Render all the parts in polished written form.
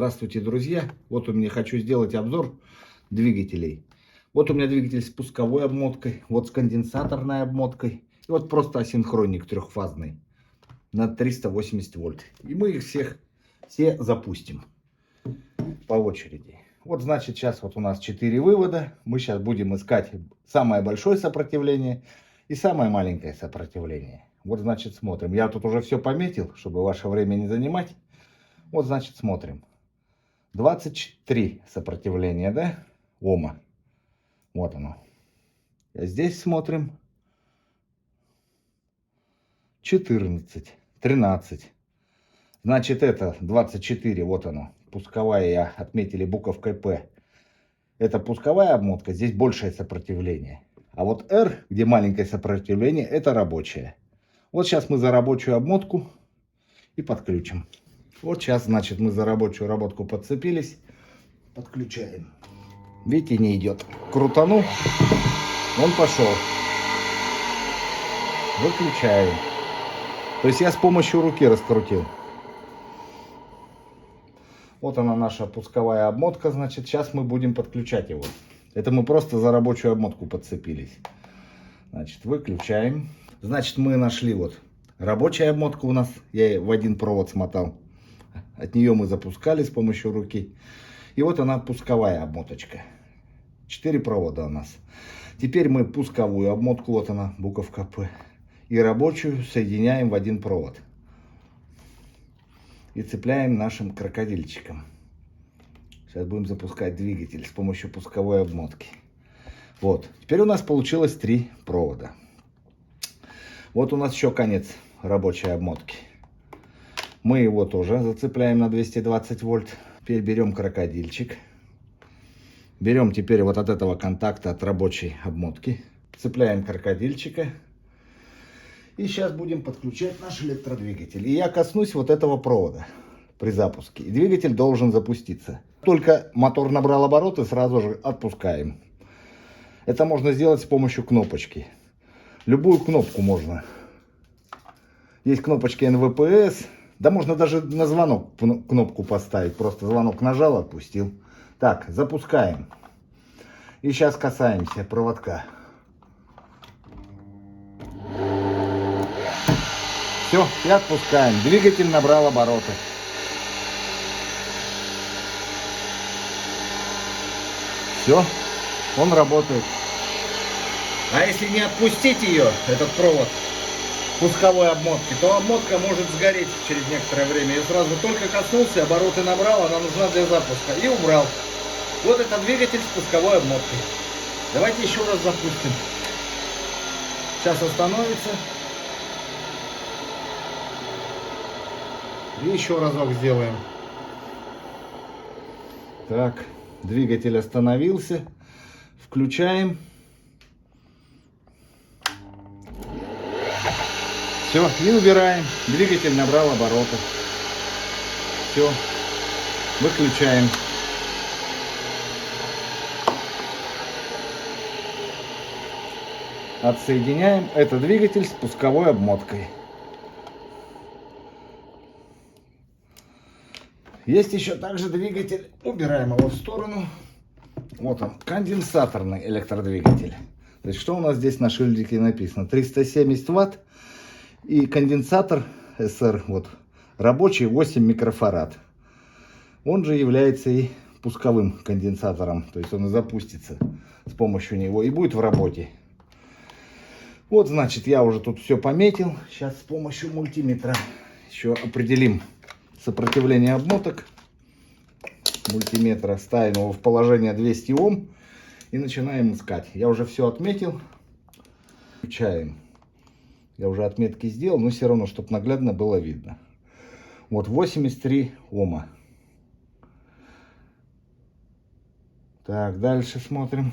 Здравствуйте, друзья! Вот у меня хочу сделать обзор двигателей. Вот у меня двигатель с пусковой обмоткой, вот с конденсаторной обмоткой, и вот просто асинхронник трехфазный на 380 вольт. И мы их все запустим по очереди. Вот значит, сейчас вот у нас 4 вывода. Мы сейчас будем искать самое большое сопротивление и самое маленькое сопротивление. Вот значит смотрим. Я тут уже все пометил, чтобы ваше время не занимать. Вот значит смотрим. 23 сопротивления, да, Ома. Вот оно. А здесь смотрим. 14, 13. Значит, это 24, вот оно. Пусковая, я отметили буковкой П. Это пусковая обмотка, здесь большее сопротивление. А вот R, где маленькое сопротивление, это рабочее. Вот сейчас мы за рабочую обмотку и подключим. Вот сейчас, значит, мы за рабочую работку подцепились. Подключаем. Видите, не идет. Крутану. Он пошел. Выключаем. То есть я с помощью руки раскрутил. Вот она, наша пусковая обмотка. Значит, сейчас мы будем подключать его. Это мы просто за рабочую обмотку подцепились. Значит, выключаем. Значит, мы нашли вот рабочая обмотка у нас. Я ее в один провод смотал. От нее мы запускали с помощью руки. И вот она, пусковая обмоточка. 4 провода у нас. Теперь мы пусковую обмотку, вот она, буковка П, и рабочую соединяем в один провод. И цепляем нашим крокодильчиком. Сейчас будем запускать двигатель с помощью пусковой обмотки. Вот. Теперь у нас получилось 3 провода. Вот у нас еще конец рабочей обмотки. Мы его тоже зацепляем на 220 вольт. Теперь берем крокодильчик. Берем теперь вот от этого контакта, от рабочей обмотки. Цепляем крокодильчика. И сейчас будем подключать наш электродвигатель. И я коснусь вот этого провода при запуске. И двигатель должен запуститься. Только мотор набрал обороты, сразу же отпускаем. Это можно сделать с помощью кнопочки. Любую кнопку можно. Есть кнопочки НВПС. Да можно даже на звонок кнопку поставить. Просто звонок нажал, отпустил. Так, запускаем. И сейчас касаемся проводка. Все, и отпускаем. Двигатель набрал обороты. Все, он работает. А если не отпустить ее, этот провод пусковой обмотки, то обмотка может сгореть через некоторое время. Я сразу только коснулся, обороты набрал, она нужна для запуска. И убрал. Вот это двигатель с пусковой обмоткой. Давайте еще раз запустим. Сейчас остановится. И еще разок сделаем. Так, двигатель остановился. Включаем. Все, и убираем. Двигатель набрал обороты. Все, выключаем. Отсоединяем. Это двигатель с пусковой обмоткой. Есть еще также двигатель. Убираем его в сторону. Вот он, конденсаторный электродвигатель. То есть, что у нас здесь на шильдике написано? 370 ватт. И конденсатор СР, вот, рабочий 8 микрофарад. Он же является и пусковым конденсатором. То есть он и запустится с помощью него и будет в работе. Вот, значит, я уже тут все пометил. Сейчас с помощью мультиметра еще определим сопротивление обмоток. Мультиметра ставим его в положение 200 Ом и начинаем искать. Я уже все отметил. Включаем. Я уже отметки сделал, но все равно, чтобы наглядно было видно. Вот 83 Ома. Так, дальше смотрим.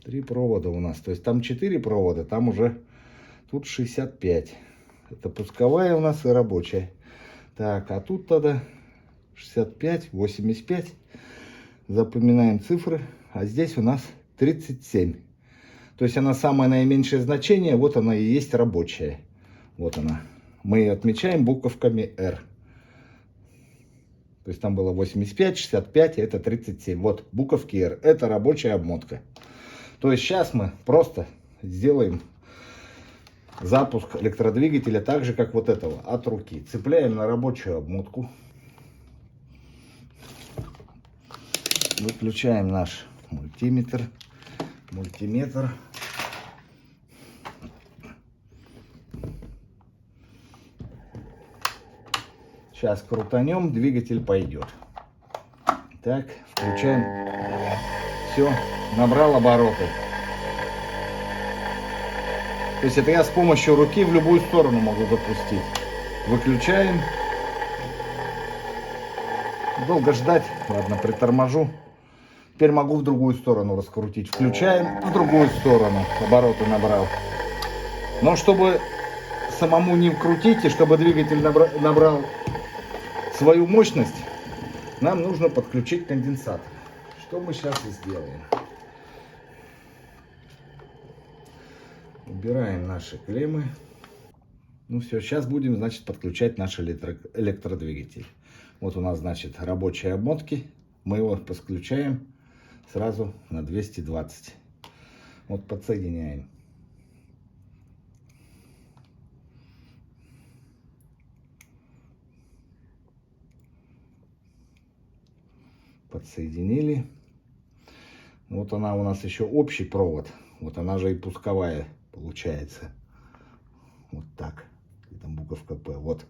3 провода у нас. То есть там 4 провода, там уже тут 65. Это пусковая у нас и рабочая. Так, а тут тогда 65, 85. Запоминаем цифры. А здесь у нас 37. То есть она самое наименьшее значение, вот она и есть рабочая. Вот она. мы ее отмечаем буковками R. То есть там было 85, 65, а это 37. Вот буковки R. Это рабочая обмотка. То есть сейчас мы просто сделаем запуск электродвигателя так же, как вот этого, от руки. Цепляем на рабочую обмотку. Выключаем наш мультиметр. Сейчас крутанем, двигатель пойдет. Так, включаем. Все, набрал обороты. То есть это я с помощью руки в любую сторону могу запустить. Выключаем. Долго ждать. Ладно, приторможу. Теперь могу в другую сторону раскрутить. Включаем, в другую сторону. Обороты набрал. Но чтобы самому не вкрутить, и чтобы двигатель набрал свою мощность, нам нужно подключить конденсатор. Что мы сейчас и сделаем. Убираем наши клеммы. Ну все, сейчас будем, значит, подключать наш электродвигатель. Вот у нас, значит, рабочие обмотки. Мы его подключаем сразу на 220. Вот подсоединяем. Подсоединили. Вот она у нас еще общий провод. Вот она же и пусковая получается. Вот так. И там буковка П. Вот.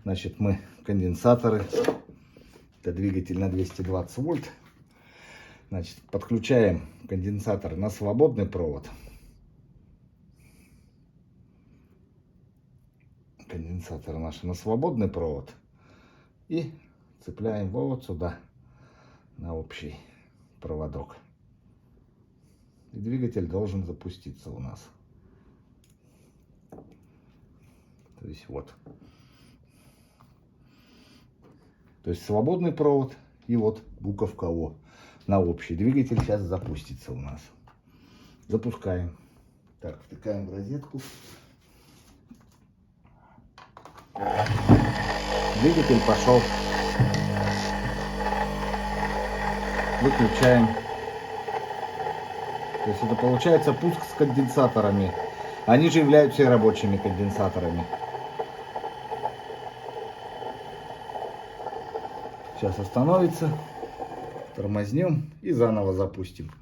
Значит, мы конденсаторы. Это двигатель на 220 вольт. Значит, подключаем конденсатор на свободный провод. Конденсатор наш на свободный провод. И цепляем вот сюда. На общий проводок. И двигатель должен запуститься у нас. То есть вот. То есть свободный провод и вот буковка О на общий. Двигатель сейчас запустится у нас. Запускаем. Так, втыкаем в розетку. Двигатель пошел. Выключаем. То есть это получается пуск с конденсаторами. Они же являются и рабочими конденсаторами. Сейчас остановится. Тормознем и заново запустим.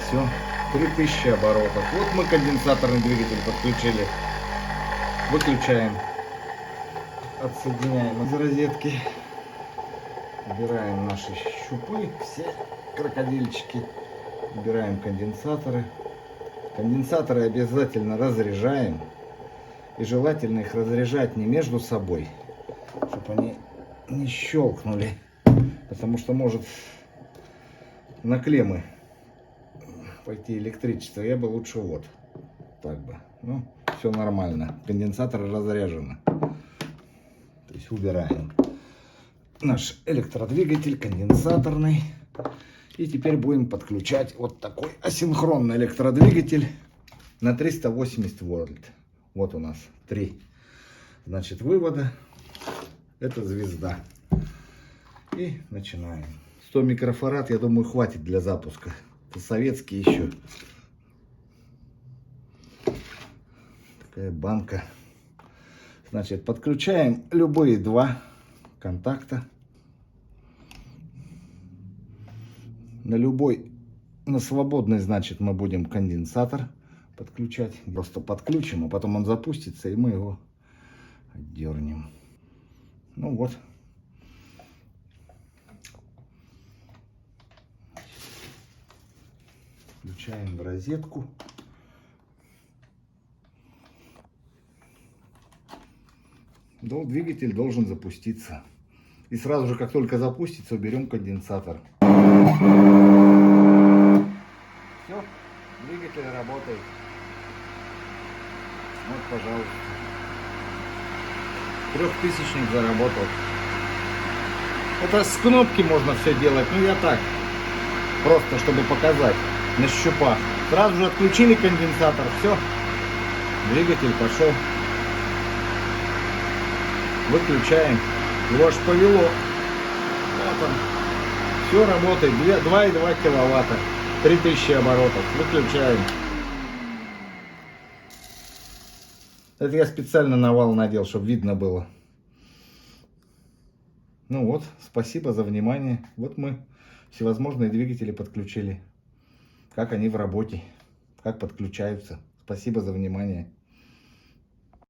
Все. 3000 оборотов. Вот мы конденсаторный двигатель подключили. Выключаем. Отсоединяем из розетки. Убираем наши щупы, все крокодильчики. Убираем конденсаторы. Конденсаторы обязательно разряжаем. И желательно их разряжать не между собой, чтобы они не щелкнули. Потому что может на клеммы пойти электричество. Я бы лучше вот так бы. Ну, все нормально. Конденсаторы разряжены. То есть убираем наш электродвигатель конденсаторный. И теперь будем подключать вот такой асинхронный электродвигатель на 380 вольт. Вот у нас 3, значит, вывода. Это звезда. И начинаем. 100 микрофарад, я думаю, хватит для запуска. Это советский еще. Такая банка. Значит, подключаем любые два контакта. На любой, на свободный, значит, мы будем конденсатор подключать. Просто подключим, а потом он запустится, и мы его отдернем. Ну вот. Включаем в розетку. Двигатель должен запуститься. И сразу же, как только запустится, уберем конденсатор. Все, двигатель работает. Вот, пожалуйста. 3000-ник заработал. Это с кнопки можно все делать. Ну, я так. Просто, чтобы показать на щупах. Сразу же отключили конденсатор. Все. Двигатель пошел. Выключаем. Его аж повело. Вот он. Все работает. 2,2 киловатта. 3000 оборотов. Выключаем. Это я специально на вал надел, чтобы видно было. Ну вот, спасибо за внимание. Вот мы всевозможные двигатели подключили. Как они в работе, как подключаются. Спасибо за внимание.